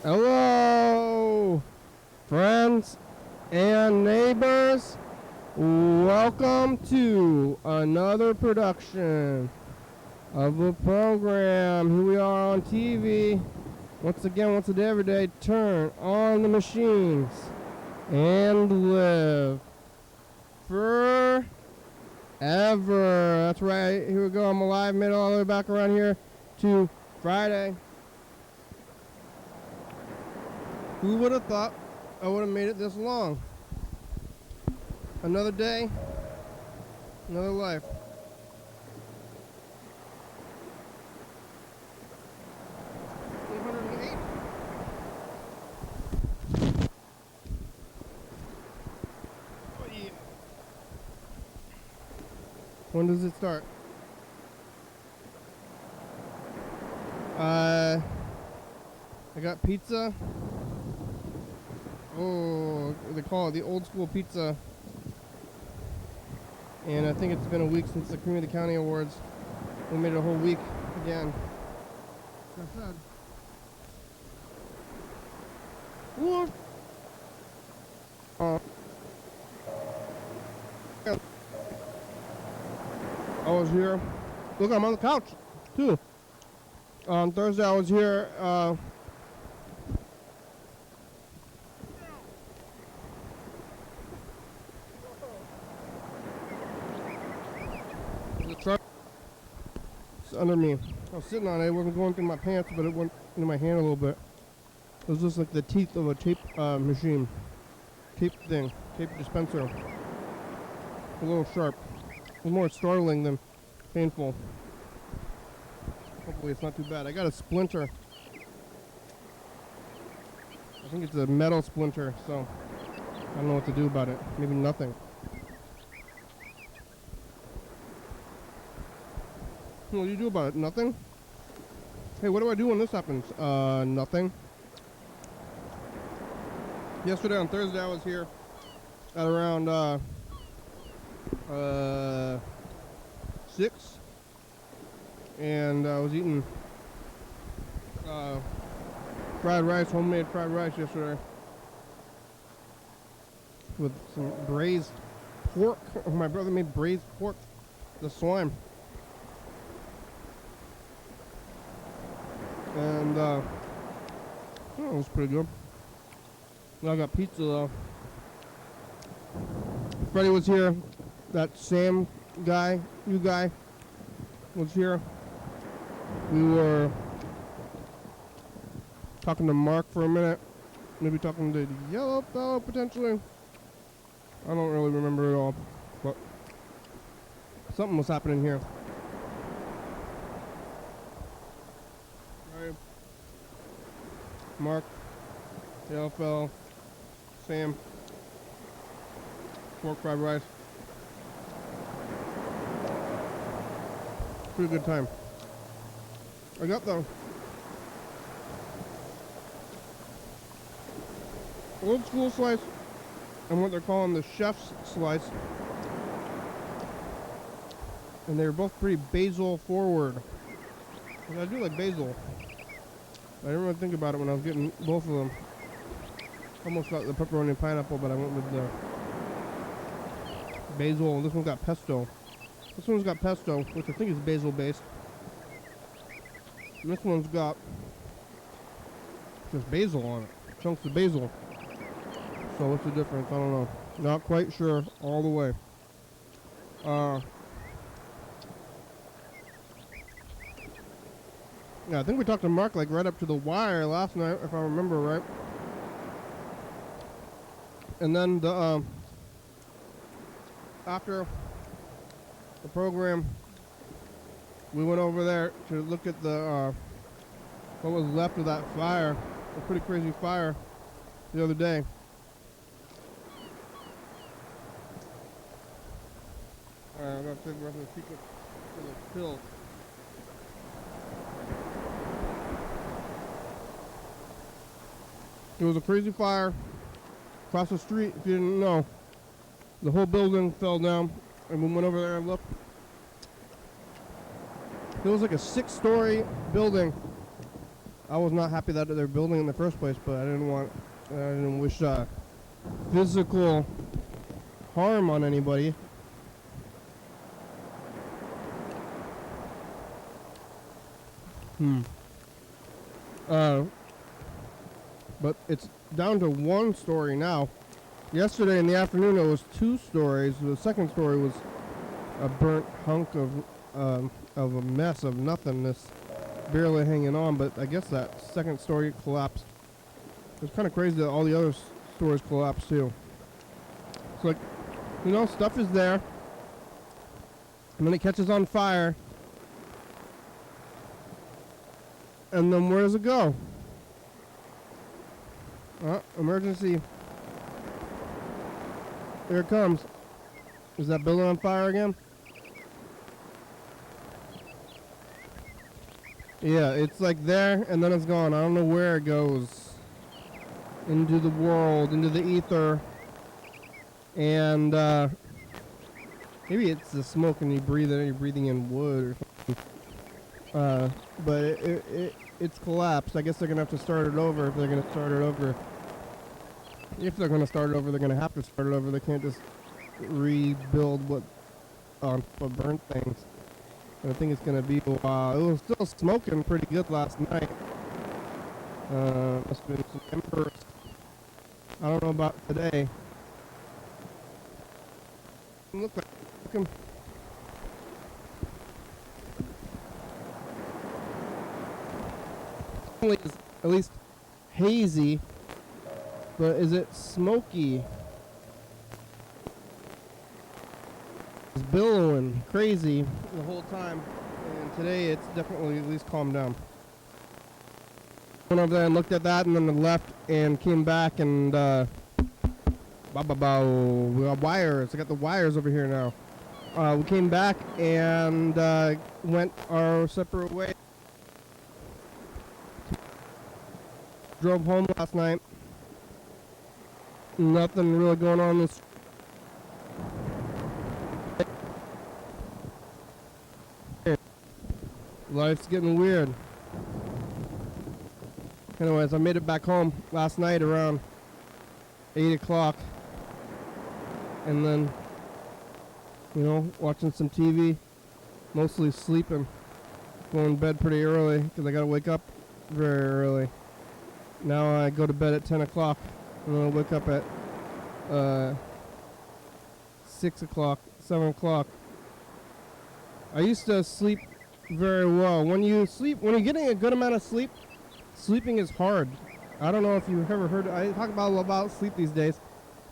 Hello, friends and neighbors. Welcome to another production of a program. Here we are on TV. Once again, once a day, every day, turn on the machines and live forever. That's right. Here we go. I'm alive. Made it all the way back around here to Friday. Who would have thought I would have made it this long? Another day, another life. Oh, yeah. When does it start? I got pizza. Oh, they call it the old school pizza. And I think it's been a week since the Thurston County Awards. We made it a whole week again. Like I said. I was here. Look, I'm on the couch too. On Thursday, I was here. Under me. I was sitting on it. It wasn't going through my pants, but it went into my hand a little bit. It was just like the teeth of a tape machine. Tape thing. Tape dispenser. A little sharp. It was more startling than painful. Hopefully it's not too bad. I got a splinter. I think it's a metal splinter, so I don't know what to do about it. Maybe nothing. What do you do about it? Nothing? Hey, what do I do when this happens? Nothing. Yesterday on Thursday I was here at around 6, and I was eating fried rice, homemade fried rice yesterday with some braised pork. My brother made braised pork, the slime. And it was pretty good. Now I got pizza though. Freddie was here. That Sam guy, you guy, was here. We were talking to Mark for a minute. Maybe talking to the yellow fellow potentially. I don't really remember it all, but something was happening here. Mark, the yellow fellow, Sam, pork fried rice. Pretty good time. I got the old school slice and what they're calling the chef's slice. And they're both pretty basil forward. And I do like basil. I didn't really think about it when I was getting both of them. Almost got the pepperoni and pineapple, but I went with the basil. This one's got pesto. This one's got pesto, which I think is basil based. And this one's got just basil on it. Chunks of basil. So what's the difference? I don't know. Not quite sure all the way. Yeah, I think we talked to Mark like right up to the wire last night, if I remember right. And then the after the program, we went over there to look at the what was left of that fire, a pretty crazy fire, the other day. Alright, I'm gonna take the rest of the secret for the pill. There was a crazy fire across the street. If you didn't know, the whole building fell down, and we went over there and looked. It was like a 6-story building. I was not happy that they were building in the first place, but I didn't wish physical harm on anybody. But it's down to 1 story now. Yesterday in the afternoon it was 2 stories. The second story was a burnt hunk of a mess of nothingness, barely hanging on. But I guess that second story collapsed. It's kind of crazy that all the other stories collapsed too. It's like, you know, stuff is there, and then it catches on fire, and then where does it go? Emergency. Here it comes. Is that building on fire again? Yeah, it's like there, and then it's gone. I don't know where it goes. Into the world, into the ether. And maybe it's the smoke and you breathe it, you're breathing in wood or something. But it's collapsed. I guess they're gonna have to start it over if they're gonna start it over. If they're gonna start it over, they're gonna have to start it over. They can't just rebuild what on burnt things. And I think it's gonna be a while. It was still smoking pretty good last night. Must have been some embers. I don't know about today. Look at at least hazy, but is it smoky? It's billowing crazy the whole time, and today it's definitely at least calmed down. Went over there and looked at that, and then left and came back, and we got wires. I got the wires over here now. We came back and went our separate way. Drove home last night. Nothing really going on this. Life's getting weird. Anyways, I made it back home last night around 8 o'clock. And then, you know, watching some TV, mostly sleeping, going to bed pretty early because I got to wake up very early. Now I go to bed at 10 o'clock, and then I wake up at 6 o'clock, 7 o'clock. I used to sleep very well. When you're getting a good amount of sleep, sleeping is hard. I don't know if you've ever heard, I talk about sleep these days,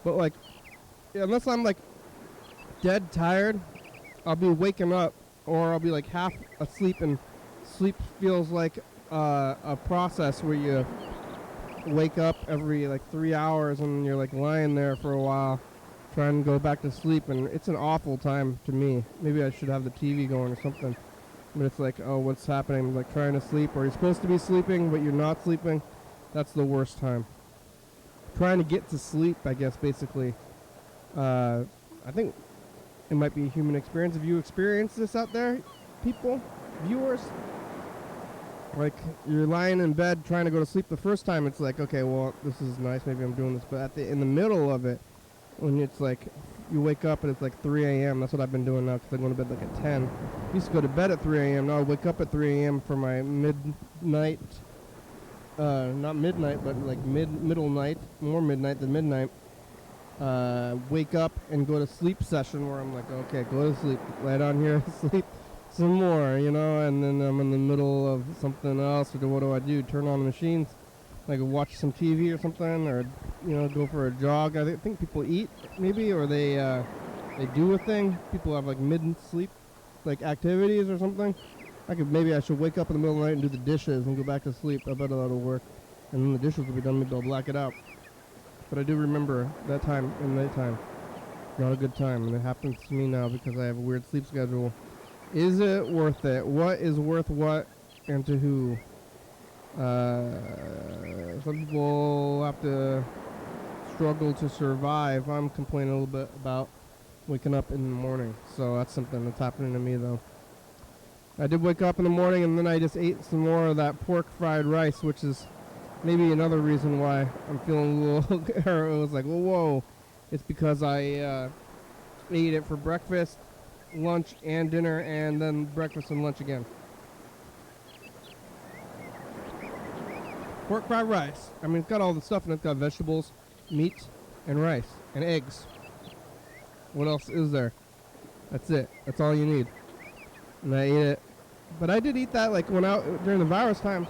but like, unless I'm like dead tired, I'll be waking up, or I'll be like half asleep, and sleep feels like a process where you wake up every like 3 hours and you're like lying there for a while trying to go back to sleep, and it's an awful time to me. Maybe I should have the TV going or something, but it's like, oh, what's happening? Like trying to sleep, or you're supposed to be sleeping but you're not sleeping. That's the worst time. Trying to get to sleep, I guess, basically. I think it might be a human experience. Have you experienced this out there, people, viewers? Like, you're lying in bed trying to go to sleep the first time, it's like, okay, well, this is nice, maybe I'm doing this. But in the middle of it, when it's like, you wake up and it's like 3 a.m., that's what I've been doing now, because I'm going to bed like at 10. I used to go to bed at 3 a.m., now I wake up at 3 a.m. for my midnight, not midnight, but like middle night, more midnight than midnight. Wake up and go to sleep session where I'm like, okay, go to sleep, lay down here, sleep some more, you know, and then I'm in the middle of something else, or what do I do? Turn on the machines, like watch some TV or something, or, you know, go for a jog. I think people eat, maybe, or they do a thing. People have like mid-sleep, like activities or something. Maybe I should wake up in the middle of the night and do the dishes and go back to sleep. I bet that'll work. And then the dishes will be done, maybe I'll black it out. But I do remember that time in nighttime. Not a good time, and it happens to me now because I have a weird sleep schedule. Is it worth it? What is worth what, and to who? Some people have to struggle to survive. I'm complaining a little bit about waking up in the morning, so that's something that's happening to me though. I did wake up in the morning and then I just ate some more of that pork fried rice, which is maybe another reason why I'm feeling a little. It was like, whoa. It's because I ate it for breakfast, lunch, and dinner, and then breakfast and lunch again. Pork fried rice. I mean, it's got all the stuff in it. It's got vegetables, meat, and rice, and eggs. What else is there? That's it. That's all you need. And I ate it. But I did eat that like when out during the virus times.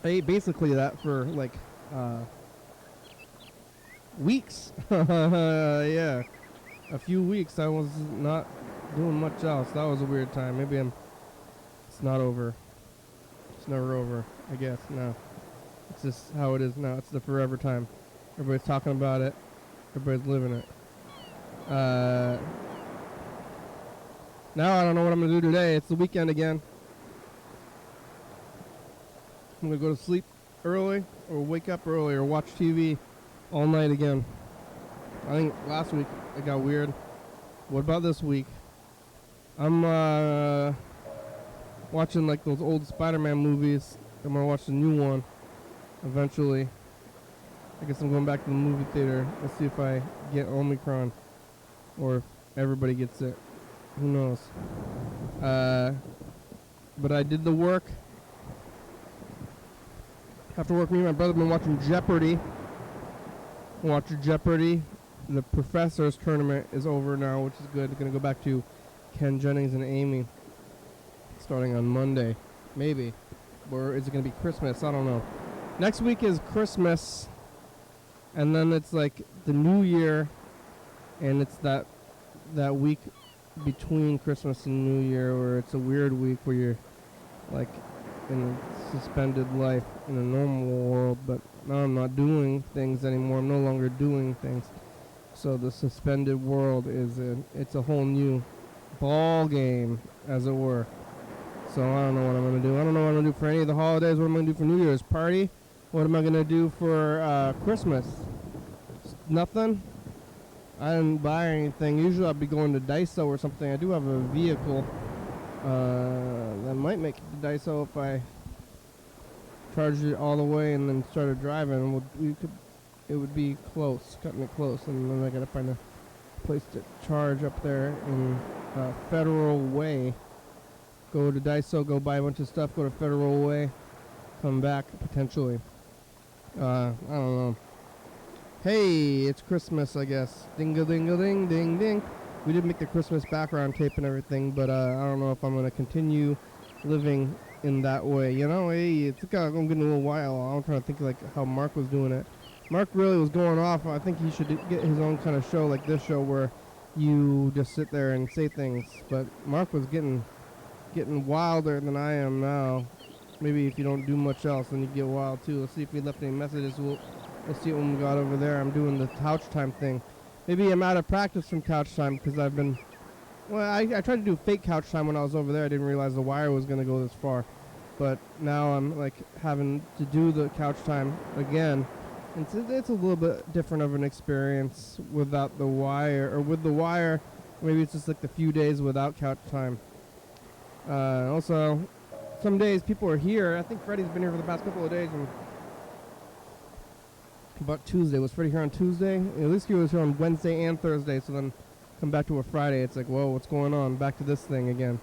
I ate basically that for like weeks. Yeah. A few weeks I was not doing much else. That was a weird time. Maybe it's not over. It's never over, I guess. No. It's just how it is now. It's the forever time. Everybody's talking about it. Everybody's living it. Now I don't know what I'm going to do today. It's the weekend again. I'm going to go to sleep early or wake up early or watch TV all night again. I think last week it got weird. What about this week? I'm watching like those old Spider-Man movies. I'm going to watch the new one eventually. I guess I'm going back to the movie theater. Let's see if I get Omicron or if everybody gets it. Who knows? But I did the work. After work, me and my brother have been watching Jeopardy. Watching Jeopardy. The Professor's tournament is over now, which is good. Going to go back to Ken Jennings and Amy starting on Monday. Maybe. Or is it going to be Christmas? I don't know. Next week is Christmas. And then it's like the New Year. And it's that week between Christmas and New Year where it's a weird week where you're like in a suspended life in a normal world, but now I'm not doing things anymore. I'm no longer doing things. So the suspended world it's a whole new ball game, as it were. So I don't know what I'm going to do. I don't know what I'm going to do for any of the holidays. What am I going to do for New Year's party? What am I going to do for Christmas? Nothing. I didn't buy anything. Usually I'd be going to Daiso or something. I do have a vehicle that might make it to Daiso if I charged it all the way and then started driving. It would be close, cutting it close, and then I gotta find a place to charge up there in Federal Way. Go to Daiso, go buy a bunch of stuff, go to Federal Way, come back potentially. I don't know. Hey, it's Christmas, I guess. Ding-a-ding-a-ding, ding-ding. We did make the Christmas background tape and everything, but I don't know if I'm going to continue living in that way. You know, hey, it's going to get a little while. I'm trying to think like how Mark was doing it. Mark really was going off. I think he should get his own kind of show like this show where you just sit there and say things. But Mark was getting wilder than I am now. Maybe if you don't do much else, then you get wild too. Let's see if he left any messages. We'll see what we got over there. I'm doing the couch time thing. Maybe I'm out of practice from couch time because I've been... Well, I tried to do fake couch time when I was over there. I didn't realize the wire was going to go this far. But now I'm like having to do the couch time again. It's a little bit different of an experience without the wire. Or with the wire, maybe it's just like the few days without couch time. Also, some days people are here. I think Freddie's been here for the past couple of days. And about Tuesday. Was Freddie here on Tuesday? At least he was here on Wednesday and Thursday, so then come back to a Friday. It's like, whoa, what's going on? Back to this thing again.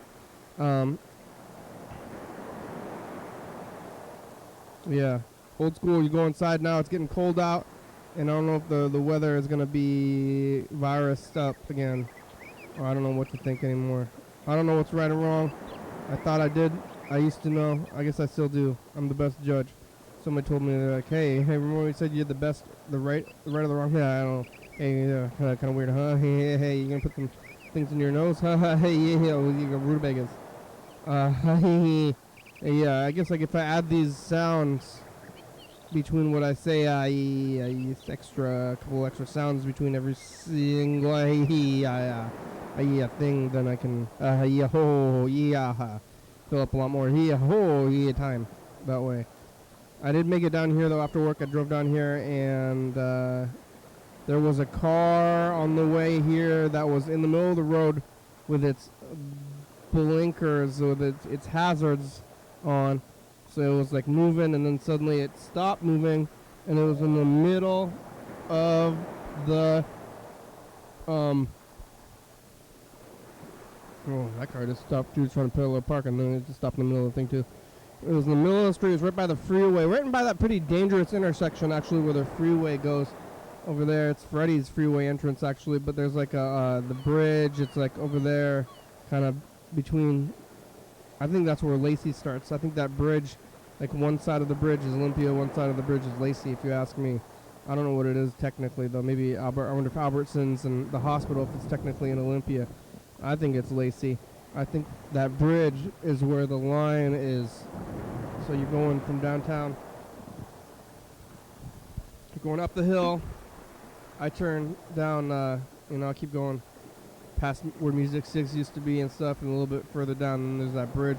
Yeah. Old school, you go inside now. It's getting cold out, and I don't know if the weather is going to be virused up again. Or I don't know what to think anymore. I don't know what's right or wrong. I thought I did. I used to know. I guess I still do. I'm the best judge. Somebody told me, they're like, hey, remember we said you had the best, the right or the wrong? Yeah, I don't know. Hey, kind of weird, huh? Hey, you gonna put some things in your nose? Hey, yeah, you got rutabagas. Yeah, I guess like if I add these sounds between what I say, I use a couple extra sounds between every single thing, then I can, fill up a lot more. He had time that way. I did make it down here though after work. I drove down here and there was a car on the way here that was in the middle of the road with its blinkers, with its hazards on. So it was like moving, and then suddenly it stopped moving, and it was in the middle of the oh, that car just stopped too, trying to parallel park, and then it just stopped in the middle of the thing too. It was in the middle of the street. It was right by the freeway, right by that pretty dangerous intersection actually, where the freeway goes. Over there, it's Freddy's freeway entrance actually, but there's like the bridge. It's like over there, kind of between. I think that's where Lacey starts. I think that bridge, like one side of the bridge is Olympia, one side of the bridge is Lacey. If you ask me, I don't know what it is technically though. Maybe Albert. I wonder if Albertsons and the hospital, if it's technically in Olympia. I think it's Lacey. I think that bridge is where the line is. So you're going from downtown. You're going up the hill. I turn down, I keep going past where Music 6 used to be and stuff, and a little bit further down, and there's that bridge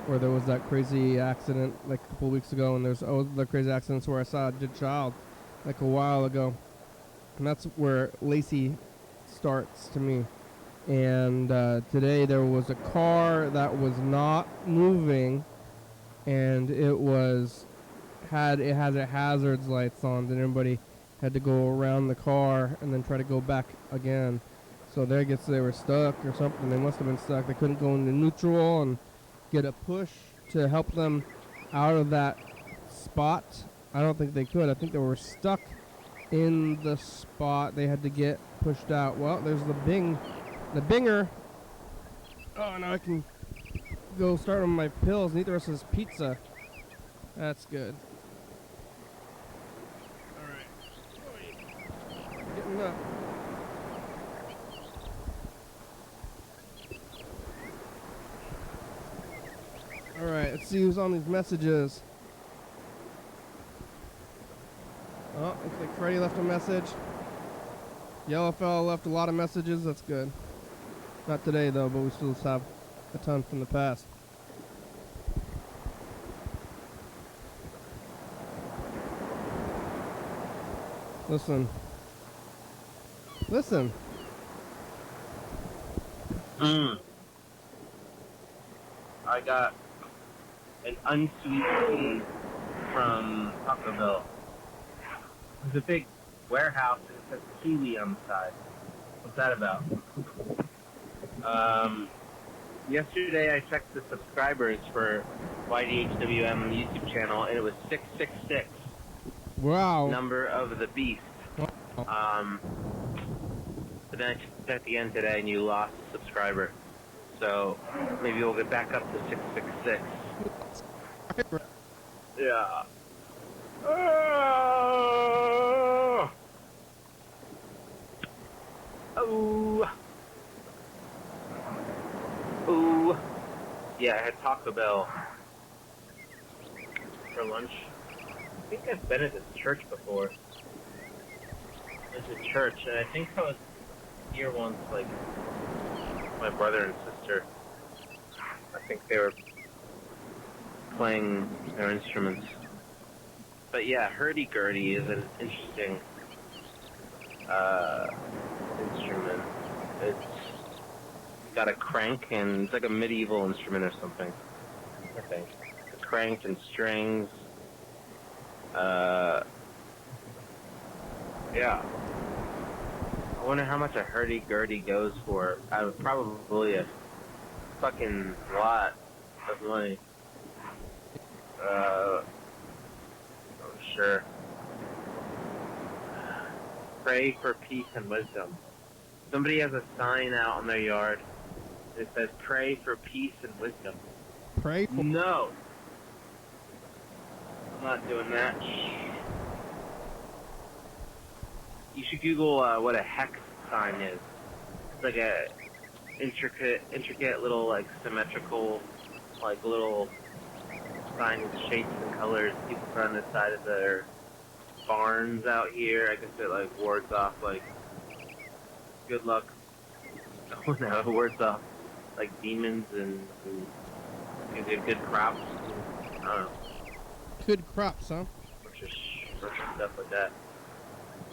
where there was that crazy accident like a couple weeks ago, and there's the crazy accidents where I saw a dead child like a while ago. And that's where Lacey starts to me. And today there was a car that was not moving, and it had the hazards lights on, and everybody had to go around the car and then try to go back again. So there I guess they were stuck or something. They must have been stuck. They couldn't go into neutral and get a push to help them out of that spot. I don't think they could. I think they were stuck in the spot. They had to get pushed out. Well, there's the binger. Oh, now I can go start on my pills and eat the rest of this pizza. That's good. Getting up. Alright, let's see who's on these messages. Oh, looks like Freddy left a message. Yellow fella left a lot of messages. That's good. Not today though, but we still have a ton from the past. Listen. I got an unsweet tea from Taco Bell. There's a big warehouse and it says kiwi on the side. What's that about? Yesterday I checked the subscribers for YDHWM YouTube channel, and it was 666. Wow. Number of the beast. But then I checked at the end today and you lost a subscriber. So maybe we'll get back up to 666. Yeah. Oh. Yeah, I had Taco Bell for lunch. I think I've been at this church before. There's a church, and I think I was here once, like, my brother and sister. I think they were playing their instruments. But yeah, hurdy-gurdy is an interesting instrument. It's got a crank, and it's like a medieval instrument or something, I think. A crank and strings. Yeah. I wonder how much a hurdy-gurdy goes for. Probably a fucking lot of money. I'm sure. Pray for peace and wisdom. Somebody has a sign out on their yard. It says, pray for peace and wisdom. Pray for... No. I'm not doing that. You should Google what a hex sign is. It's like a intricate little, like, symmetrical, like, little sign with shapes and colors people put on the side of their barns out here. I guess it, like, wards off, like, good luck. Oh no, it wards off, like, demons and Gives you good crops. I don't know. Good crops, huh? Bunch of stuff like that.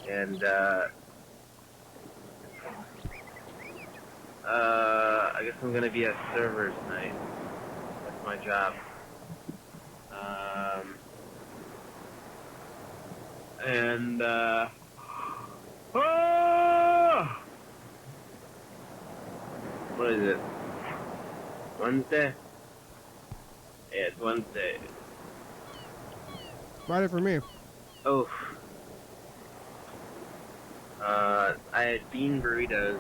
And I guess I'm gonna be at servers tonight. That's my job. And what is it? Wednesday? Yeah, it's Wednesday. Friday for me. Oh. I had bean burritos.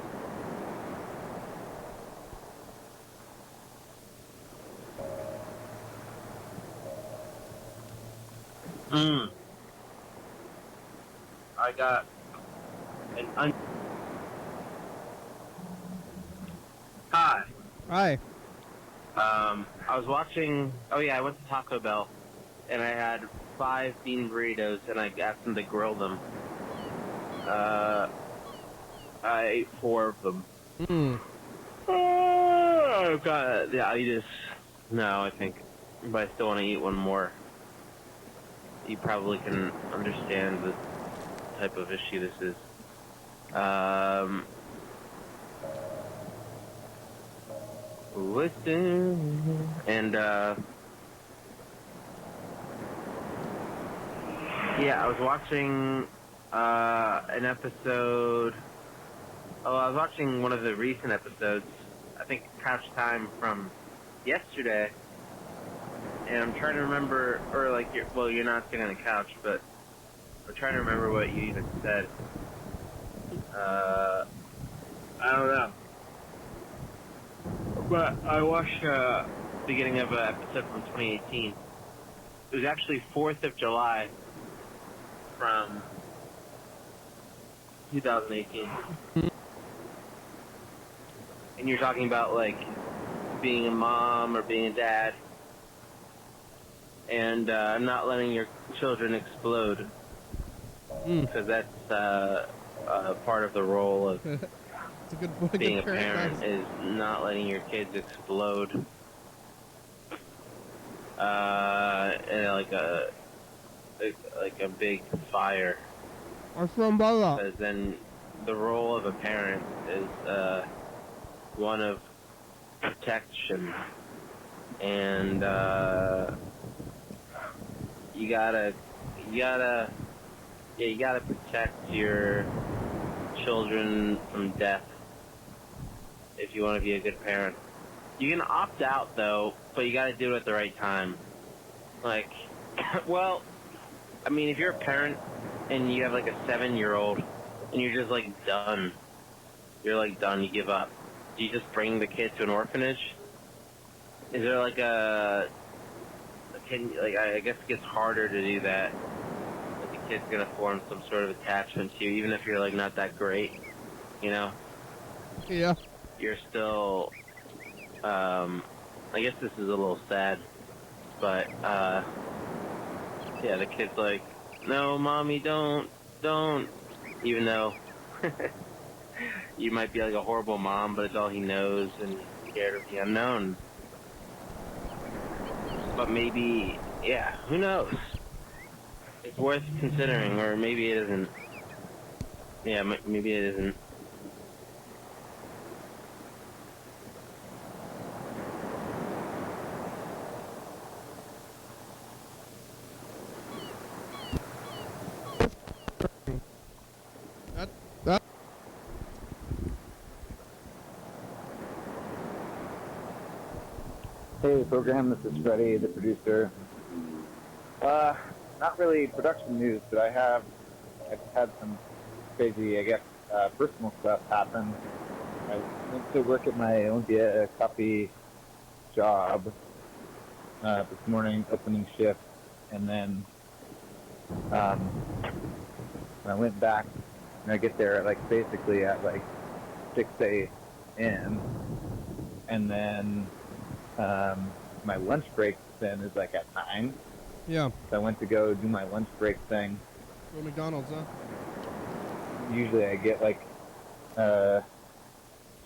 I got an Hi. Hi. I was watching. Oh yeah, I went to Taco Bell, and I had 5 bean burritos, and I asked them to grill them. I ate 4 of them. God, yeah, no, I think, but I still want to eat one more. You probably can understand the type of issue this is. Listen, and yeah, I was watching an episode. Oh, I was watching one of the recent episodes. I think Couch Time from yesterday, and I'm trying to remember, or like, you're not sitting on the couch, but I'm trying to remember what you even said. I don't know. But I watched the beginning of an episode from 2018. It was actually 4th of July from 2018. And you're talking about, like, being a mom or being a dad and not letting your children explode. Because that's part of the role of It's a good being a good parent, parent is not letting your kids explode. Like a big fire. What's the umbrella? Because then the role of a parent is one of protection, and you gotta protect your children from death if you want to be a good parent. You can opt out though, but you gotta do it at the right time. Like, well, I mean, if you're a parent and you have like a 7-year-old and you're just like done, you give up. Do you just bring the kid to an orphanage? Is there like I guess it gets harder to do that. Like the kid's gonna form some sort of attachment to you, even if you're like not that great, you know? Yeah. You're still, I guess this is a little sad, but, yeah, the kid's like, no, mommy, don't, even though you might be like a horrible mom, but it's all he knows, and he's scared of the unknown. But maybe, yeah, who knows? It's worth considering, or maybe it isn't. Yeah, maybe it isn't. That. Hey, program, this is Freddie, the producer. Not really production news, but I've had some crazy, I guess, personal stuff happen. I went to work at my Olympia coffee job this morning, opening shift, and then when I went back, and I get there basically at 6 a.m. and then my lunch break then is at 9. Yeah. So I went to go do my lunch break thing. Go McDonald's, huh? Usually I get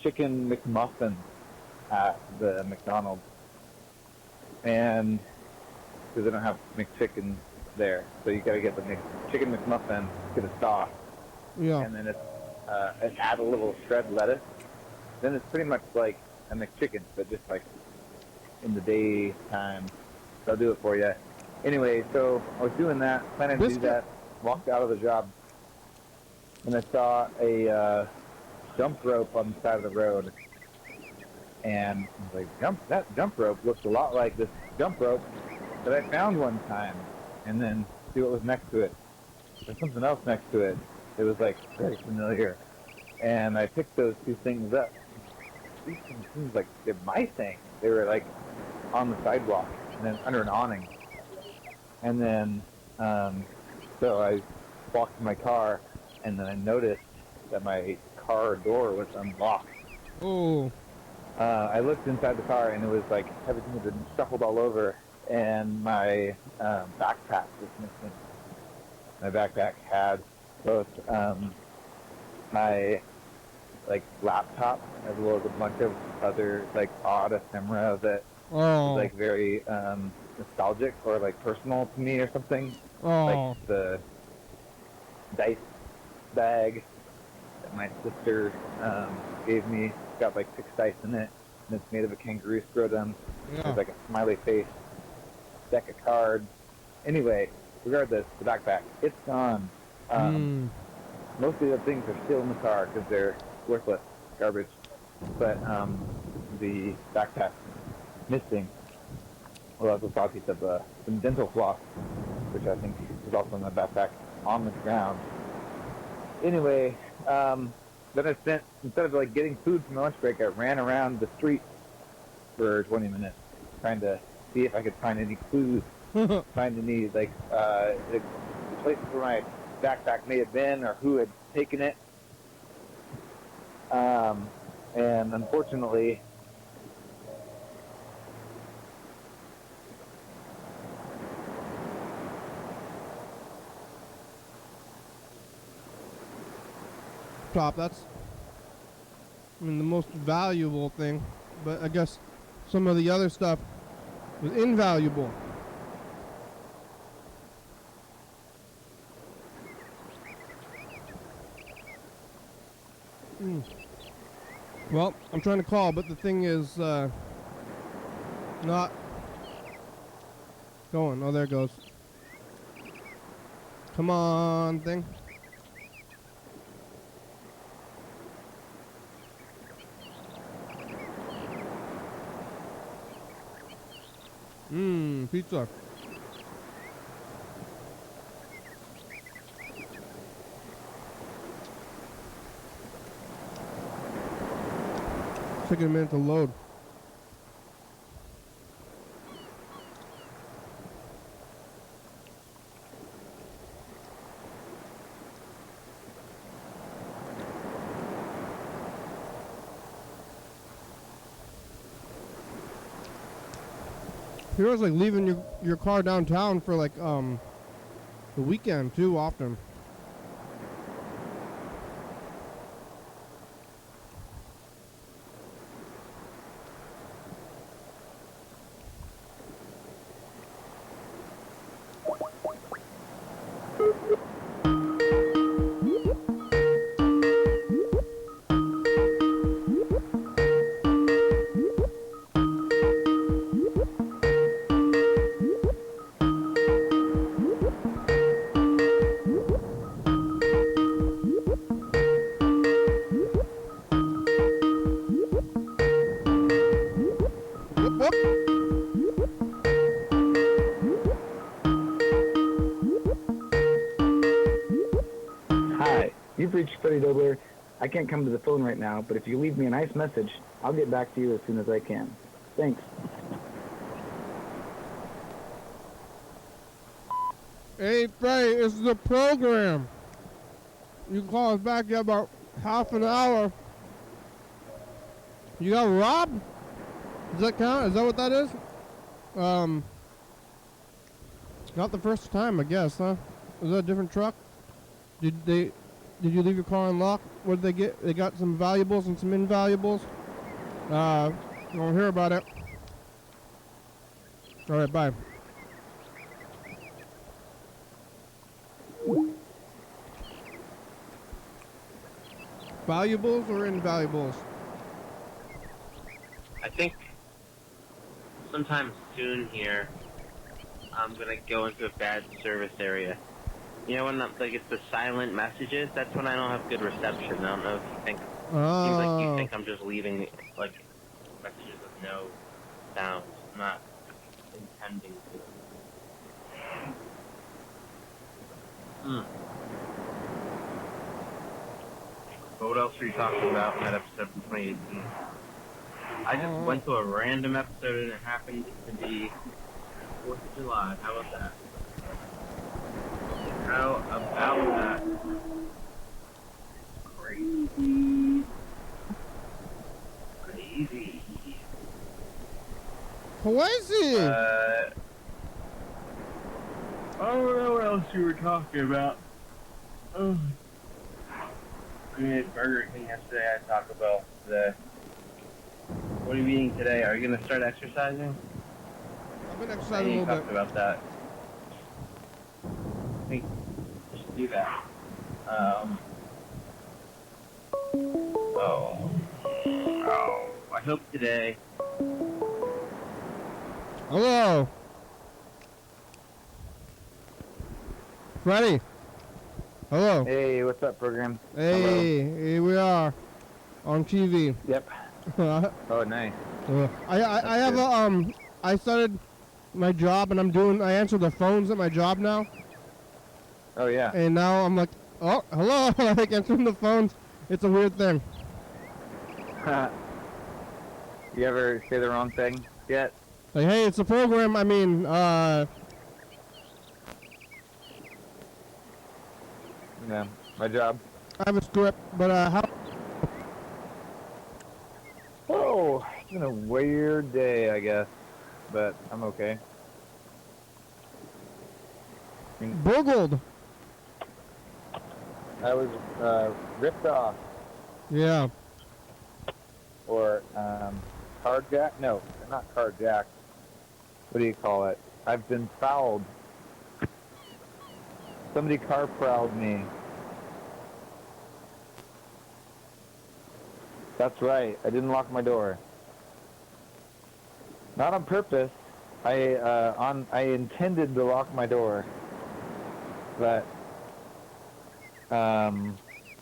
chicken McMuffin at the McDonald's. and because they don't have McChicken there, so you gotta get the chicken McMuffin, get a sauce, Yeah. and then and add a little shred lettuce. Then it's pretty much like a McChicken, but just like in the daytime. They'll do it for you. Anyway, so I was doing that, planning to do that, walked out of the job, and I saw a jump rope on the side of the road. And I was like, that jump rope looks a lot like this jump rope that I found one time. And then see what was next to it. There's something else next to it. It was like very familiar. And I picked those two things up. These things seems like they're my thing. They were like on the sidewalk and then under an awning. And then, so I walked to my car, and then I noticed that my car door was unlocked. Oh. I looked inside the car, and it was like everything had been shuffled all over, and my backpack was missing. My backpack had both my like laptop as well as a bunch of other like odd ephemera that was like very nostalgic or like personal to me or something. Like the dice bag that my sister gave me. It's got like 6 dice in it, and it's made of a kangaroo scrotum. Yeah. There's like a smiley face, deck of cards. Anyway, regardless, the backpack, it's gone. Most of the things are still in the car because they're worthless, garbage. But the backpack missing. Well, I also saw a piece of some dental floss, which I think was also in the backpack on the ground. Anyway, then I spent, instead of like getting food from my lunch break, I ran around the street for 20 minutes trying to see if I could find any clues, find any like the places where my backpack may have been or who had taken it. And unfortunately, that's, I mean, the most valuable thing, but I guess some of the other stuff was invaluable. Well, I'm trying to call, but the thing is not going. Oh, there it goes. Come on, thing. Pizza. Taking a minute to load. Heroes like leaving your car downtown for like the weekend too often. You've reached Freddie Dobler. I can't come to the phone right now, but if you leave me a nice message, I'll get back to you as soon as I can. Thanks. Hey, Freddie, it's the program. You can call us back in about half an hour. You got robbed? Does that count? Is that what that is? Not the first time, I guess, huh? Was that a different truck? Did you leave your car unlocked? What did they get? They got some valuables and some invaluables. I don't hear about it. All right, bye. Valuables or invaluables? I think sometime soon here, I'm gonna go into a bad service area. You know when like it's the silent messages? That's when I don't have good reception. I don't know if you think. Seems like you Oh. think I'm just leaving like messages with no sound. I'm not intending to. But what else were you talking about in that episode from 2018? I just went to a random episode and it happened to be 4th of July. How about that? How about that? Crazy. Crazy. Crazy. I don't know what else you were talking about. Oh. We ate Burger King yesterday. I had Taco Bell today. What are you eating today? Are you going to start exercising? I've been I exercising think a you little talked bit. about that. I think you should do that. I hope today. Hello. Freddie. Hello. Hey, what's up, program? Hey, here we are on TV. Yep. Oh, nice. I have good. I started my job and I answer the phones at my job now, Oh, yeah. and now I'm like, oh, hello, like answering the phones. It's a weird thing. You ever say the wrong thing yet? Like, hey, it's a program. I mean, No, my job. I have a script, but how? Oh, it's been a weird day, I guess, but I'm okay. Burgled. I was ripped off Yeah. or carjacked. No, not carjacked. What do you call it? I've been fouled. Somebody car prowled me. That's right. I didn't lock my door. Not on purpose. I intended to lock my door, but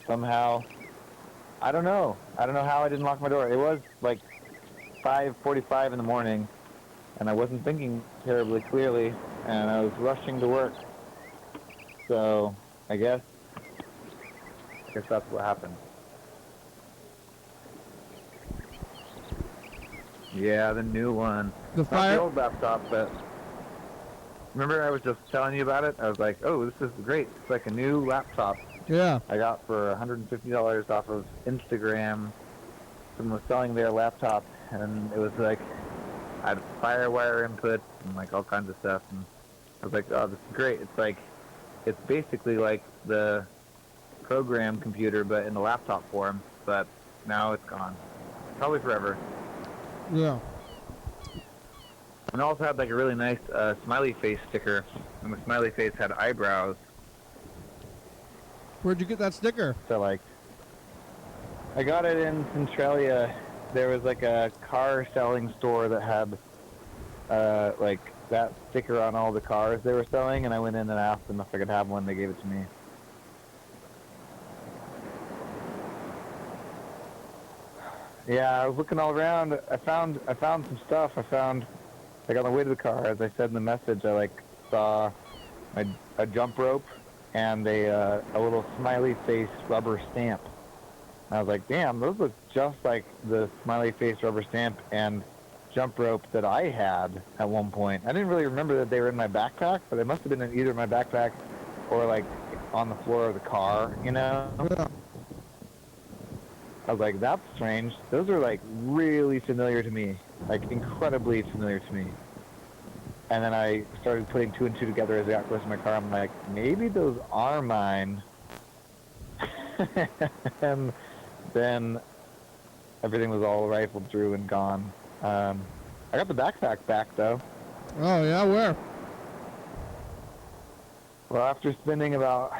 somehow I don't know. I don't know how I didn't lock my door. It was like 5:45 in the morning, and I wasn't thinking terribly clearly, and I was rushing to work. So I guess that's what happened. Yeah, the new one. The Not fire. the old laptop, but remember I was just telling you about it? I was like, oh, this is great. It's like a new laptop Yeah. I got for $150 off of Instagram. Someone was selling their laptop, and it was like, I had FireWire input and like all kinds of stuff. And I was like, oh, this is great. It's like, it's basically like the program computer, but in the laptop form. But now it's gone. Probably forever. Yeah. And I also had like a really nice smiley face sticker, and the smiley face had eyebrows. Where'd you get that sticker? So like, I got it in Centralia. There was like a car selling store that had like that sticker on all the cars they were selling, and I went in and asked them if I could have one. They gave it to me. Yeah, I was looking all around. I found some stuff. I found, like on the way to the car, as I said in the message, I like saw a jump rope and a little smiley face rubber stamp. And I was like, damn, those look just like the smiley face rubber stamp and jump rope that I had at one point. I didn't really remember that they were in my backpack, but they must have been in either my backpack or like on the floor of the car, you know? Yeah. I was like, that's strange. Those are like really familiar to me, like incredibly familiar to me. And then I started putting two and two together as I got close to my car. I'm like, maybe those are mine. And then everything was all rifled through and gone. I got the backpack back though. Oh yeah, where? Well, after spending about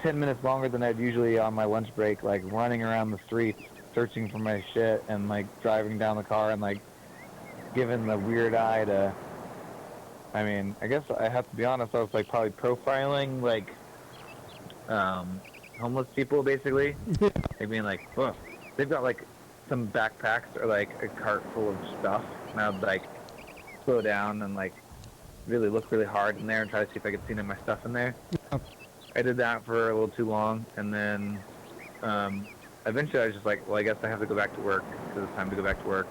10 minutes longer than I'd usually on my lunch break, like running around the streets, searching for my shit, and like driving down the car and like giving the weird eye to, I mean, I guess I have to be honest, I was like probably profiling like homeless people basically. Like being like, oh, they've got like some backpacks or like a cart full of stuff, and I'd like slow down and like really look really hard in there and try to see if I could see any of my stuff in there. Yeah. I did that for a little too long, and then eventually I was just like, well, I guess I have to go back to work because it's time to go back to work.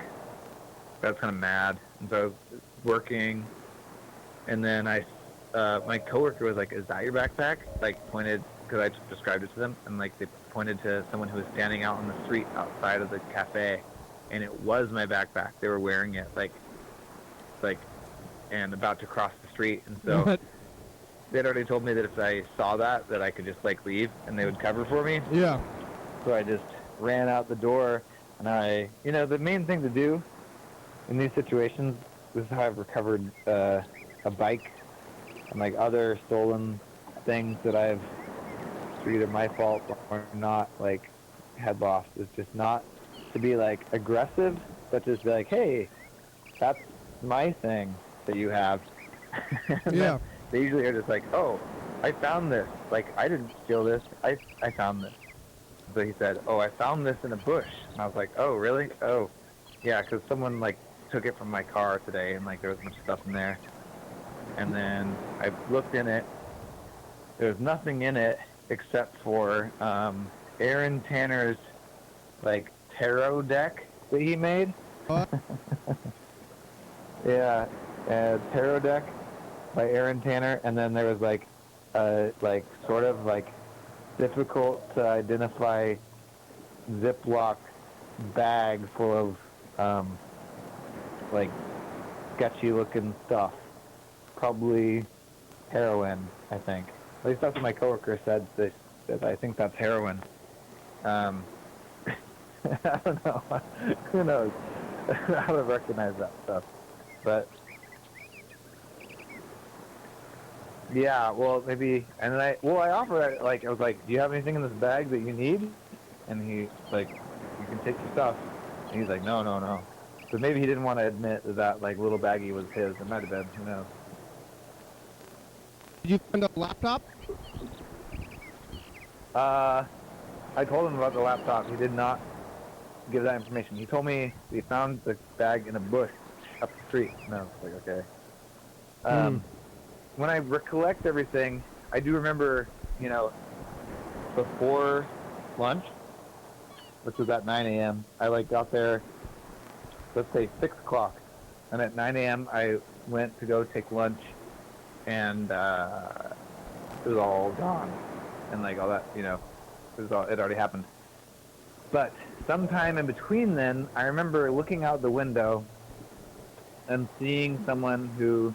I was kind of mad, and so I was working, and then my coworker was like, "Is that your backpack?" Like pointed, because I just described it to them, and like they pointed to someone who was standing out on the street outside of the cafe, and it was my backpack. They were wearing it, like, and about to cross the street, and so. What? They'd already told me that if I saw that I could just like leave and they would cover for me. Yeah. So I just ran out the door, and the main thing to do in these situations, this is how I've recovered a bike and like other stolen things that I've, through either my fault or not, like had lost, is just not to be like aggressive, but just be like, hey, that's my thing that you have. Yeah. They usually are just like, oh, I found this. Like, I didn't steal this. I found this. So he said, oh, I found this in a bush. And I was like, oh, really? Oh, yeah, because someone, like, took it from my car today, and, like, there was a bunch of stuff in there. And then I looked in it. There was nothing in it except for Aaron Tanner's, like, tarot deck that he made. What? Yeah, tarot deck by Aaron Tanner, and then there was like sort of like difficult to identify Ziploc bag full of like sketchy looking stuff, probably heroin, I think. At least that's what my coworker said. That I think that's heroin. I don't know. Who knows how to recognize that stuff, but. Yeah, well, maybe, and then I offered it, like, I was like, do you have anything in this bag that you need? And he, like, you can take your stuff. And he's like, no. So maybe he didn't want to admit that, like, little baggie was his. It might have been, who knows. Did you find a laptop? I told him about the laptop. He did not give that information. He told me he found the bag in a bush up the street. And I was like, okay. When I recollect everything, I do remember, before lunch, which was at 9 a.m., I like got there, let's say 6 o'clock, and at 9 a.m. I went to go take lunch, and it was all gone, and like all that, it already happened. But sometime in between then, I remember looking out the window and seeing someone who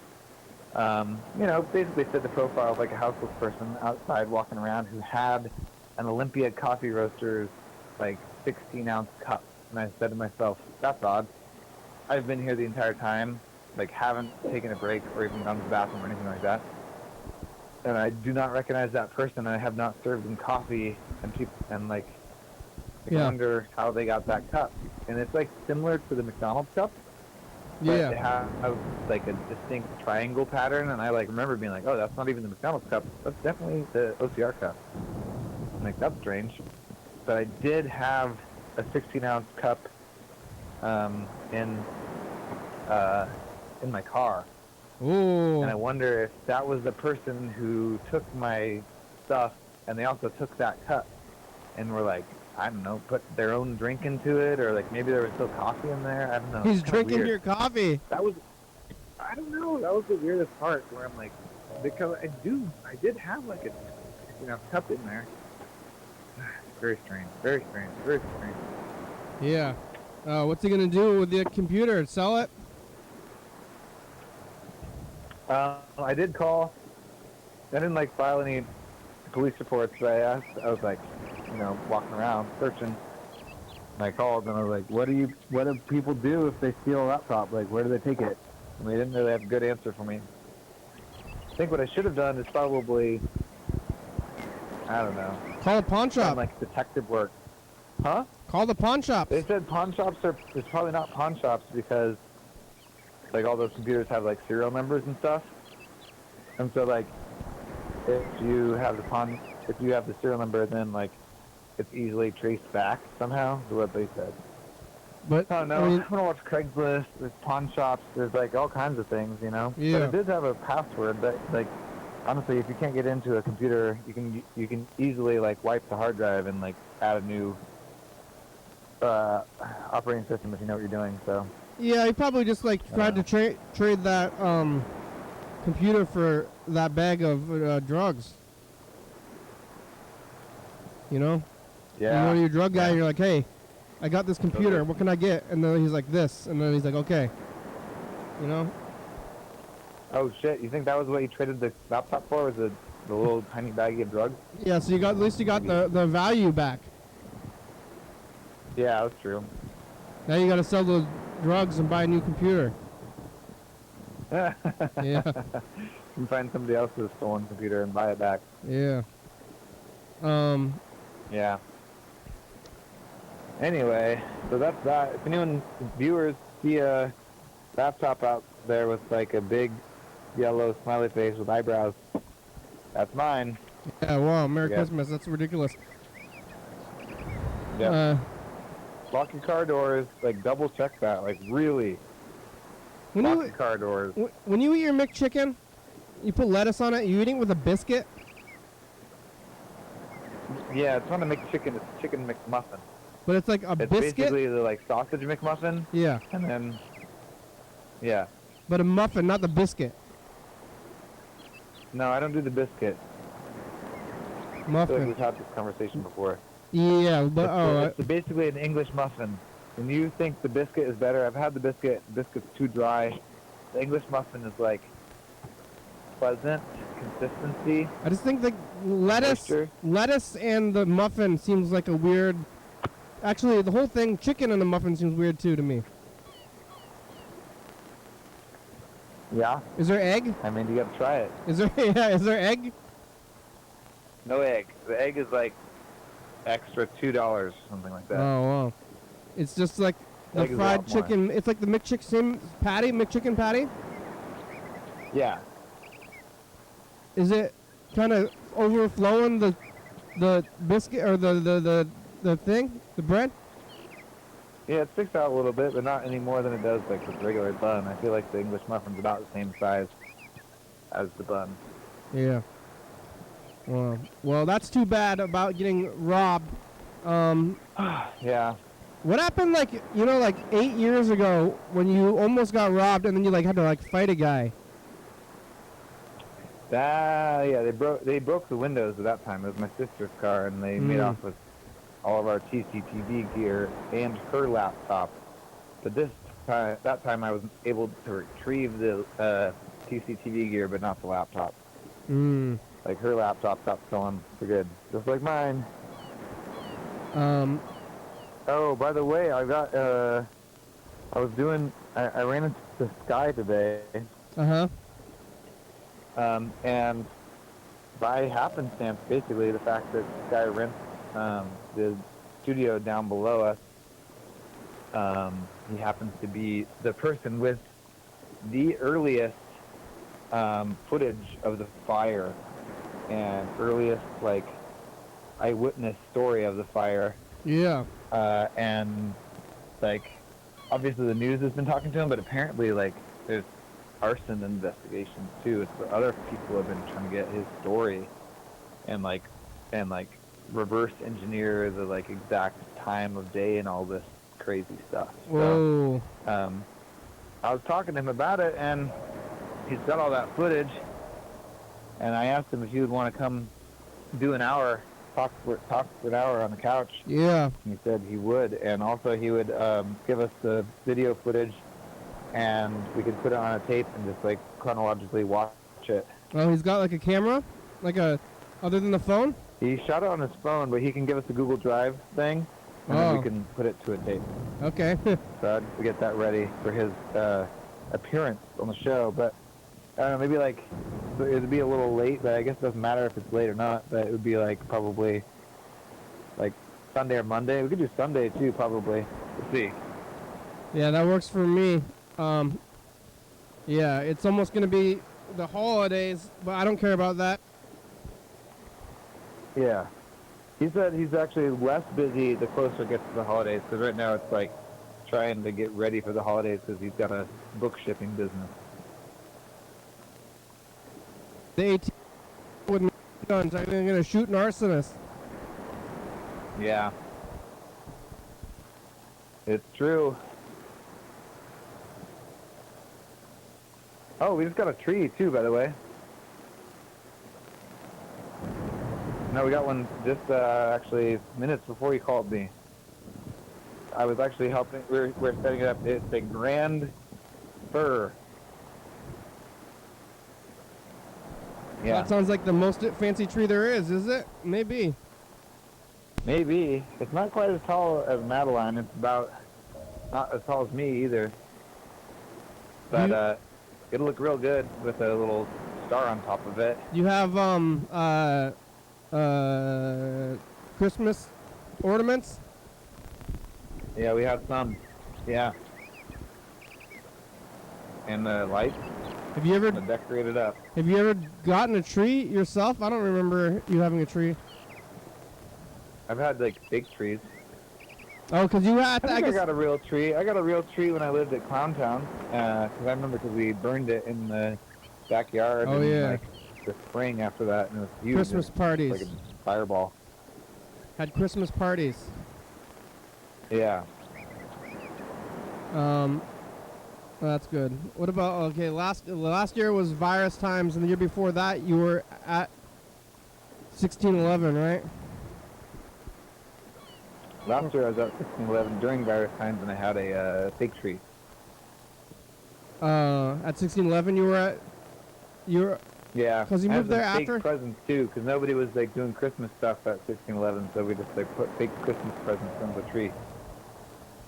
basically fit the profile of like a houseless person outside walking around who had an Olympia Coffee Roasters, like 16-ounce cup. And I said to myself, that's odd. I've been here the entire time, like haven't taken a break or even gone to the bathroom or anything like that. And I do not recognize that person. I have not served them coffee, and I wonder how they got that cup. And it's like similar to the McDonald's cup. But Yeah. they have like a distinct triangle pattern, and I like remember being like, oh, that's not even the McDonald's cup. That's definitely the OCR cup. I'm like, that's strange. But I did have a 16-ounce cup in my car. Ooh. And I wonder if that was the person who took my stuff, and they also took that cup and were like, I don't know, put their own drink into it, or like maybe there was still coffee in there. I don't know. He's It's kinda drinking weird. your coffee. That was, I don't know. That was the weirdest part where I'm like, because I did have like a, cup in there. Very strange. Very strange. Very strange. Yeah. What's he gonna do with the computer? Sell it? I did call. I didn't like file any police reports, but I was like, walking around searching. And I called and I was like, what do people do if they steal a laptop? Like, where do they take it? and they didn't really have a good answer for me. I think what I should have done is probably, I don't know, Call a pawn done shop. like detective work. Huh? Call the pawn shops. They said pawn shops it's probably not pawn shops because like all those computers have like serial numbers and stuff. And so like if you have the serial number, then like it's easily traced back somehow is what they said. But I don't know. I mean, I'm gonna watch Craigslist. There's pawn shops. There's like all kinds of things, you know. Yeah. But it did have a password. But like, honestly, if you can't get into a computer, you can easily like wipe the hard drive and like add a new operating system if you know what you're doing. So. yeah, he probably just like tried to trade that computer for that bag of drugs. You know? Yeah. You're a drug guy, Yeah. and you're like, hey, I got this computer. What can I get? And then he's like, this. And then he's like, okay. You know? Oh shit! You think that was what you traded the laptop for? Was the little tiny baggie of drugs? Yeah, so at least you got the value back. Yeah, that's true. Now you got to sell those drugs and buy a new computer. Yeah. You can find somebody else's stolen computer and buy it back. Yeah. Yeah. Anyway, so that's that. If anyone, viewers, see a laptop out there with like a big yellow smiley face with eyebrows, that's mine. Yeah, wow, Merry Yeah. Christmas. That's ridiculous. Yeah. Lock your car doors. Like double check that. Like really. When Lock you your car doors. when you eat your McChicken, you put lettuce on it. You eating it with a biscuit? Yeah, it's not a McChicken. It's a chicken McMuffin. But it's like a It's biscuit. basically the like sausage McMuffin, Yeah, and then yeah. but a muffin, not the biscuit. No, I don't do the biscuit. I feel like Muffin. we've had this conversation before. Yeah, but It's basically an English muffin. When you think the biscuit is better, I've had the biscuit. The biscuit's too dry. The English muffin is like pleasant consistency. I just think the Moisture. lettuce and the muffin seems like a weird. Actually, the whole thing, chicken and the muffin seems weird too to me. Yeah. Is there egg? I mean, you gotta try it. Is there is there egg? No egg. The egg is like extra $2, something like that. Oh wow. It's just like the Egg is a fried lot more. chicken. It's like the McChicken patty, McChicken patty. Yeah. Is it kind of overflowing the biscuit or the thing, the bread? Yeah, it sticks out a little bit, but not any more than it does like the regular bun. I feel like the English muffin's about the same size as the bun. Yeah. Well, that's too bad about getting robbed. Yeah. What happened, like, you know, like 8 years ago when you almost got robbed and then you like had to like fight a guy? Yeah, they broke the windows at that time. It was my sister's car, and they made off with all of our TCTV gear and her laptop. But that time I was able to retrieve the TCTV gear, but not the laptop. Like her laptop got stolen for good, just like mine. Oh, by the way, I ran into the Sky today. And by happenstance, basically, the fact that this guy rents the studio down below us, he happens to be the person with the earliest footage of the fire and earliest, like, eyewitness story of the fire. Yeah. And, like, obviously the news has been talking to him, but apparently, like, there's arson investigations too. It's other people have been trying to get his story and reverse engineer the like exact time of day and all this crazy stuff. Whoa. So, I was talking to him about it, and he's got all that footage, and I asked him if he would want to come do an hour, talk for an hour on the couch. Yeah. He said he would, and also he would give us the video footage, and we could put it on a tape and just like chronologically watch it. Oh, he's got like a camera, other than the phone. He shot it on his phone, but he can give us a Google Drive thing, and then we can put it to a tape. Okay. So I'd get that ready for his appearance on the show, but I don't know, maybe like it would be a little late, but I guess it doesn't matter if it's late or not. But it would be like probably like Sunday or Monday. We could do Sunday too, probably. We'll see. Yeah, that works for me. Yeah, it's almost gonna be the holidays, but I don't care about that. Yeah. He said he's actually less busy the closer it gets to the holidays, because right now it's like trying to get ready for the holidays because he's got a book shipping business. The AT with guns, I'm gonna shoot an arsonist. Yeah. It's true. Oh, we just got a tree too, by the way. No, we got one just actually minutes before you called me. I was actually helping. We're setting it up. It's a grand fir. Yeah. That sounds like the most fancy tree there is it? Maybe. Maybe. It's not quite as tall as Madeline. It's about not as tall as me either. But it'll look real good with a little star on top of it. You have Christmas ornaments? Yeah, we have some. Yeah. And the lights. Have you ever Decorated up. Have you ever gotten a tree yourself? I don't remember you having a tree. I've had like big trees. Oh, because you had. I got a real tree. I got a real tree when I lived at Clowntown. Because I remember because we burned it in the backyard. Oh, in, yeah. like the spring after that, and it was huge. Christmas It was parties. like a fireball. Had Christmas parties. Yeah. That's good. What about last year was virus times, and the year before that you were at 1611, right? Last year I was at 1611 during virus times, and I had a fake tree. At 1611 you were Yeah. 'Cause you I moved had there some after? fake presents too, because nobody was like doing Christmas stuff at 1611, so we just like put fake Christmas presents on the tree,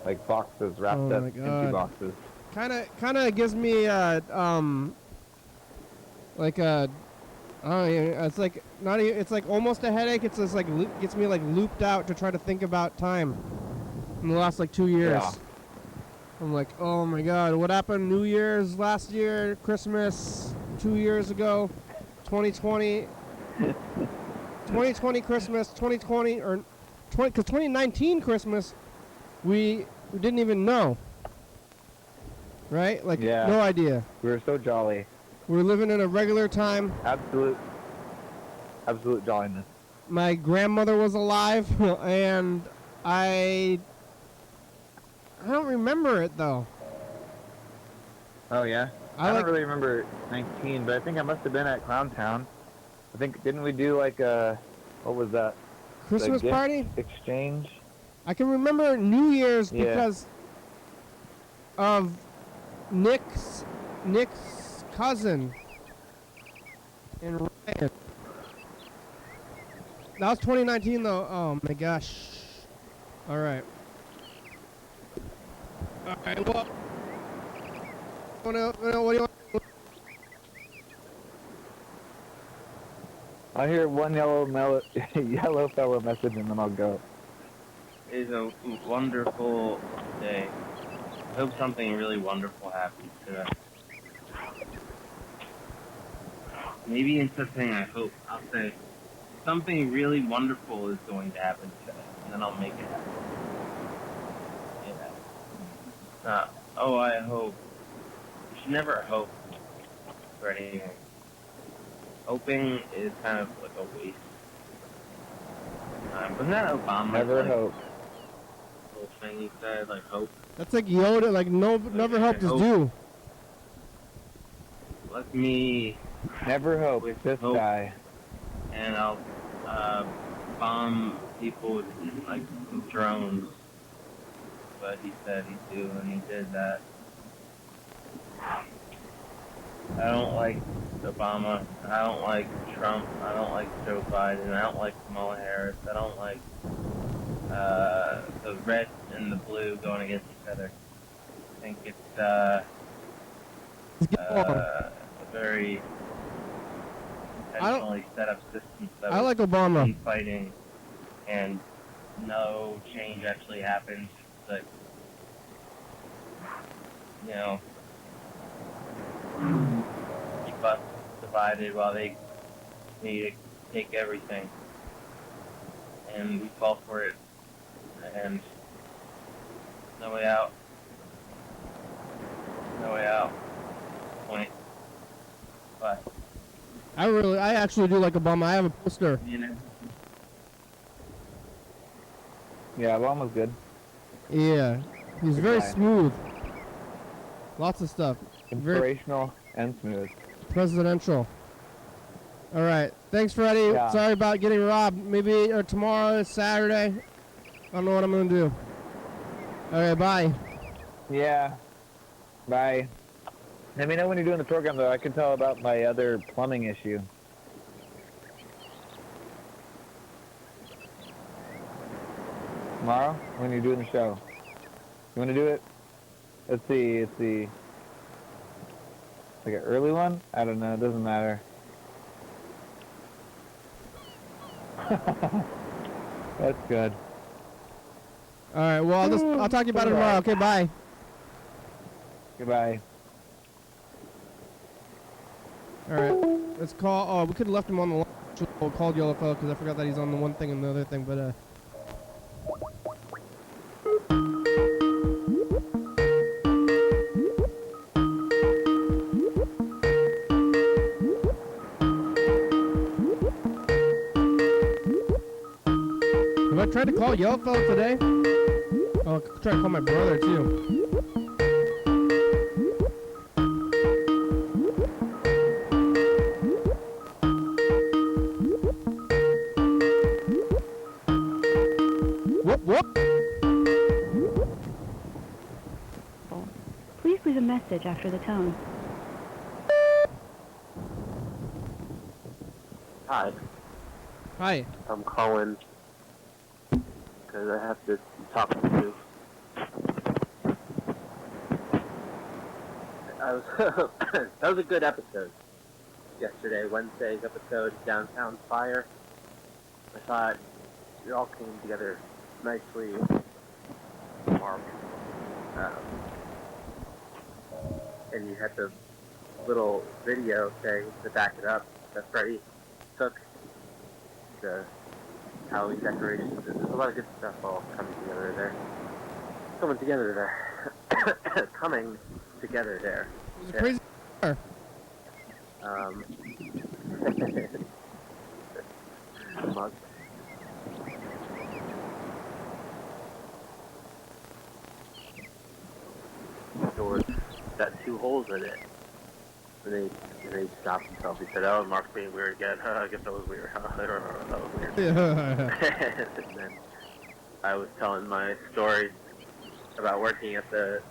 like boxes wrapped Oh up, my empty God. boxes. kind of gives me like a I don't know, it's like not even, it's like almost a headache. It's just like gets me like looped out to try to think about time in the last like 2 years. Yeah. I'm like, oh my God, what happened New Year's last year, Christmas 2 years ago, 2020, 2020 Christmas, 2020 or 20 because 2019 Christmas we didn't even know. Right? Like, Yeah. no idea. We were so jolly. We're living in a regular time. Absolute jolliness. My grandmother was alive, and I don't remember it, though. Oh yeah. I I like- don't really remember 19, but I think I must have been at Clowntown. I think didn't we do like a what was that? Christmas gift party? exchange? I can remember New Year's Yeah. because of Nick's cousin and Ryan. That was 2019 though. Oh my gosh. All right. Well, what do you want? I hear one yellow fellow message and then I'll go. It is a wonderful day. I hope something really wonderful happens today. Maybe instead of saying I hope, I'll say something really wonderful is going to happen today, and then I'll make it happen. Yeah. Oh, I hope. You should never hope for anything. Hoping is kind of like a waste. Wasn't that Obama? Never hope. Little thing he said, like hope. That's like Yoda. Like never hope is hope. due. Let me Never hope. With Just hope. die. and I'll bomb people with like drones. But he said he'd do, and he did that. I don't like Obama. I don't like Trump. I don't like Joe Biden. I don't like Kamala Harris. I don't like the red and the blue going against each other. I think it's Let's get along. A very intentionally set up system that I was like Obama. infighting and no change actually happened. But you know, keep us divided while they need to take everything, and we fall for it, and no way out. No way out. Point. But I actually do like Obama. I have a poster. you know, Yeah, Obama's good. Yeah, he's Good very guy. smooth. Lots of stuff. Very Inspirational and smooth. presidential. All right. Thanks, Freddie. Yeah. Sorry about getting robbed. Maybe tomorrow is Saturday. I don't know what I'm gonna do. All right. Bye. Yeah. Bye. Let me know when you're doing the program, though. I can tell about my other plumbing issue. Tomorrow, when you're doing the show. You want to do it? Let's see. Like an early one? I don't know. It doesn't matter. That's good. All right. Well, I'll talk to you about it tomorrow. Okay. Bye. Goodbye. All right. Let's call. Oh, we could have left him on the line. Should have called Yellow Fellow because I forgot that he's on the one thing and the other thing. But have I tried to call Yellow Fellow today? Oh, I'll try to call my brother too. Whoop whoop. Please leave a message after the tone. hi. Hi. I'm calling because I have to talk to you. That was a good episode. Yesterday, Wednesday's episode, Downtown Fire. I thought it all came together nicely. Mark. And you had the little video thing to back it up that Freddie took. The Halloween decorations. There's a lot of good stuff all coming together there. Coming together there. Coming together there. It was a crazy. Mug. Door got 2 holes in it. And he stopped himself. He said, "Oh, Mark's being weird again." I guess that was weird. That was weird. And then I was telling my story about working at the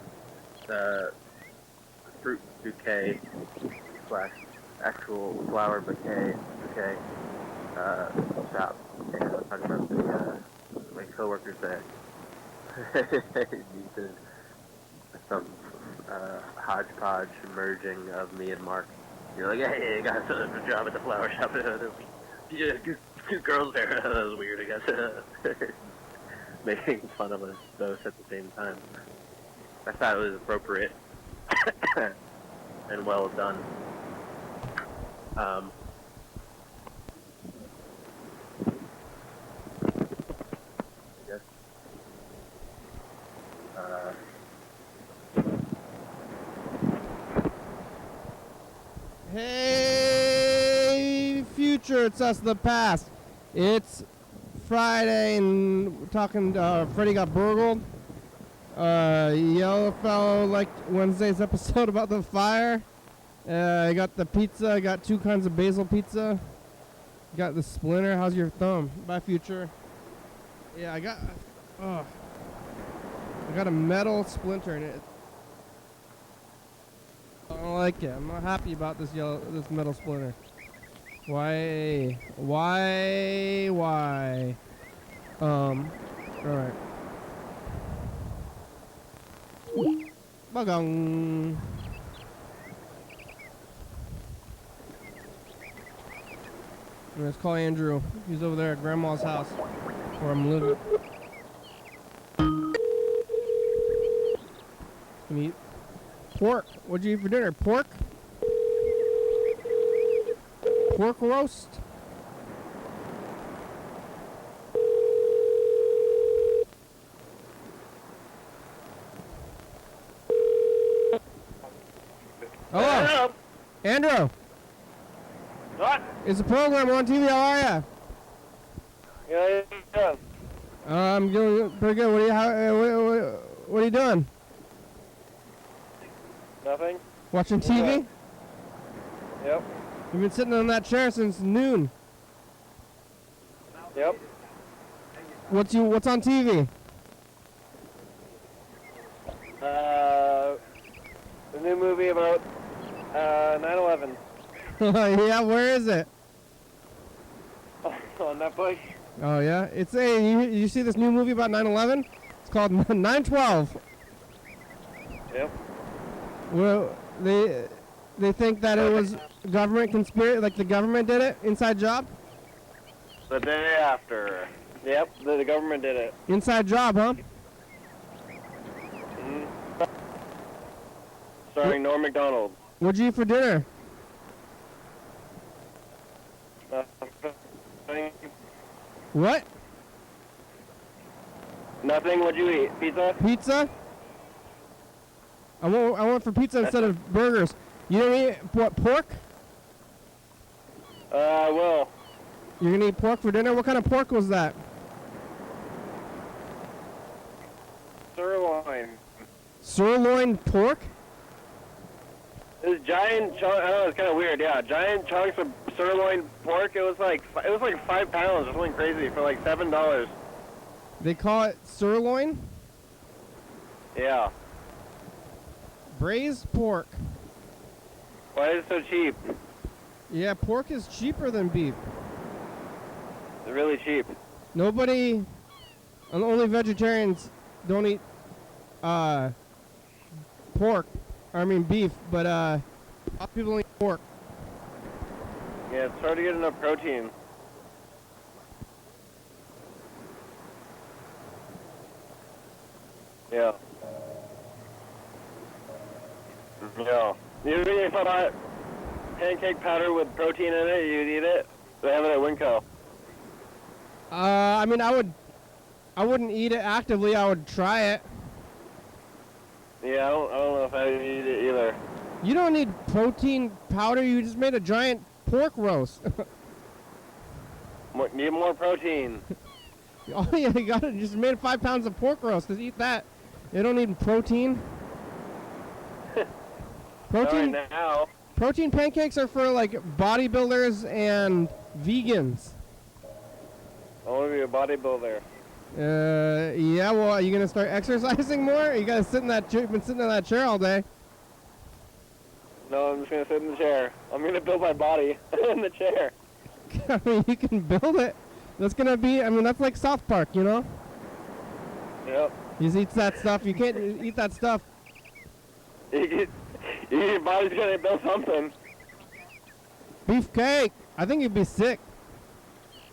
fruit bouquet / actual flower bouquet shop. And I was talking about my coworkers there. Needed some hodgepodge merging of me and Mark. You're like, "Hey, I got a job at the flower shop." Yeah, two girls there. That was weird, I guess. Making fun of us both at the same time. I thought it was appropriate and well done. I guess. Hey, future, it's us, the past. It's Friday, and we're talking, Freddie got burgled. Yellow Fellow liked Wednesday's episode about the fire. I got the pizza, I got 2 kinds of basil pizza. Got the splinter, how's your thumb? Bye, future. Yeah, I got a metal splinter in it. I don't like it. I'm not happy about this metal splinter. Why? Alright. Bagong. Let's call Andrew. He's over there at Grandma's house where I'm living. Can you eat pork? What'd you eat for dinner? Pork? Pork roast? Hello? Andrew? What? It's a program on TV. How are ya? Yeah. I'm doing pretty good. What are you doing? Nothing? Watching TV? Yep. You've been sitting on that chair since noon. Yep. What's on TV? The new movie about 9/11 Yeah, where is it? on Netflix. Oh yeah, it's you see this new movie about 9/11? It's called 9/12. Yep. Well, they think that it was government conspiracy, like the government did it, inside job. The day after. Yep. The government did it. Inside job, huh? Mm-hmm. Starring Norm Macdonald. What'd you eat for dinner? Nothing. What? Nothing. What'd you eat? Pizza? Pizza? I went for pizza instead of burgers. You don't eat what, pork? Well. You're gonna eat pork for dinner? What kind of pork was that? Sirloin. Sirloin pork? This giant chunk. I know it's kind of weird. Yeah, giant chunks of sirloin pork. It was like 5 pounds or something crazy for like $7. They call it sirloin? Yeah. Braised pork. Why is it so cheap? Yeah, pork is cheaper than beef. It's really cheap. Only vegetarians don't eat pork. I mean beef, but a lot of people eat pork. Yeah, it's hard to get enough protein. Yeah. Yeah. If I bought pancake powder with protein in it, you'd eat it? They have it at Winco. I mean, I wouldn't eat it actively. I would try it. Yeah, I don't know if I'd eat it either. You don't need protein powder. You just made a giant pork roast. Need more protein. Oh yeah, you got it. Just made 5 pounds of pork roast. Just eat that. You don't need protein. Protein. Right now. Protein pancakes are for like bodybuilders and vegans. I want to be a bodybuilder. Yeah. Well, are you gonna start exercising more? You gotta sit in that chair. You've been sitting in that chair all day. No, I'm just gonna sit in the chair. I'm gonna build my body in the chair. I mean, you can build it. That's gonna be. I mean, that's like South Park, you know. Yep. He just eats that stuff. You can't eat that stuff. Your body's gonna build something. Beefcake. I think you'd be sick.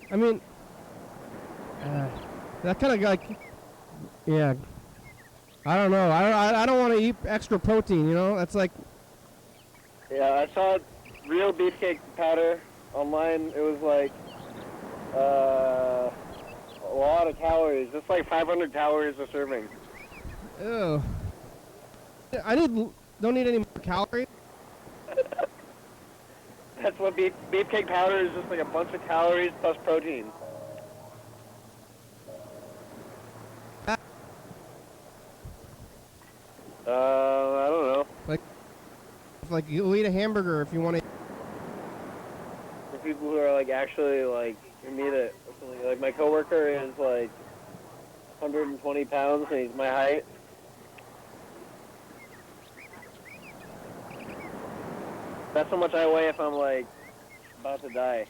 I mean, that kind of like, yeah. I don't know. I don't want to eat extra protein. You know, that's like. Yeah, I saw real beefcake powder online. It was like a lot of calories. Just like 500 calories a serving. Ew. Don't need any more calories. That's what beefcake powder is. Just like a bunch of calories plus protein. I don't know. Like you'll eat a hamburger if you want to. For people who are like actually like who need it. Like my coworker is like 120 pounds and he's my height. That's how much I weigh if I'm like about to die.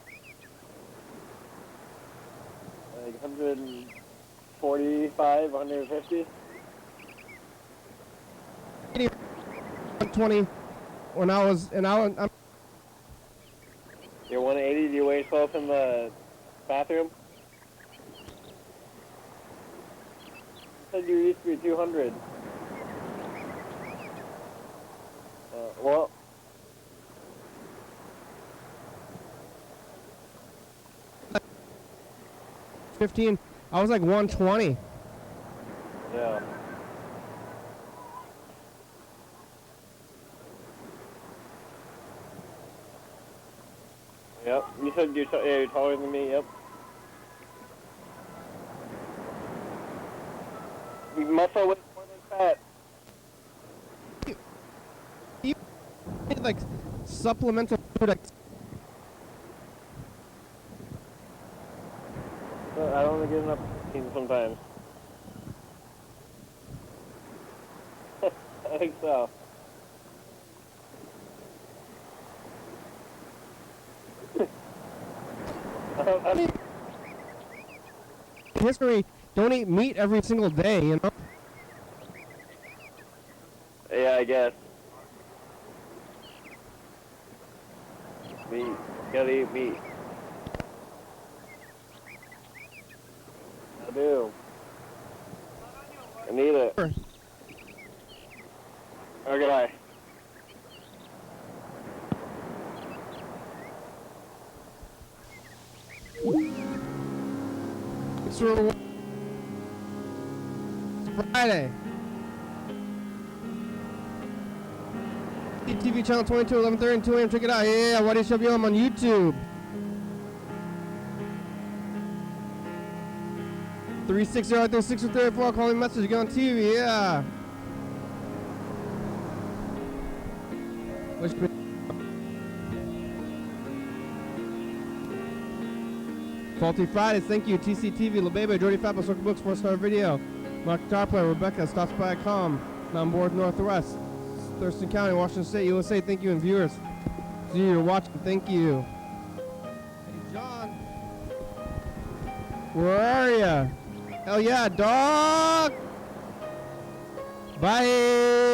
Like 145, 150. 120 when I was, and I'm You're 180. Do you weigh yourself in the bathroom? You said you used to be 200. Well. 15. I was like 120. Yeah. Yep. You said you're taller than me. Yep. Muscle weighs more than fat. You need like supplemental food. I don't get enough protein sometimes. I think so. I mean, history, don't eat meat every single day, you know? Yeah, I guess. Meat. Gotta eat meat. I do. I need it. Sure. Or can I? It's Friday. TV channel 22, 11:30 and 2 a.m. Check it out. Yeah, YDHWM on YouTube. 360-634, calling message, get on TV, yeah. Faulty Fridays, thank you. TCTV, La Bebe, Jordy Fappa, Circle Books, 4-star video. Mark Tarplay, Rebecca, Stops.com, on board Northwest, Thurston County, Washington State, USA, thank you, and viewers. See you, you're watching, thank you. Hey, John. Where are ya? Hell yeah, dog! Bye!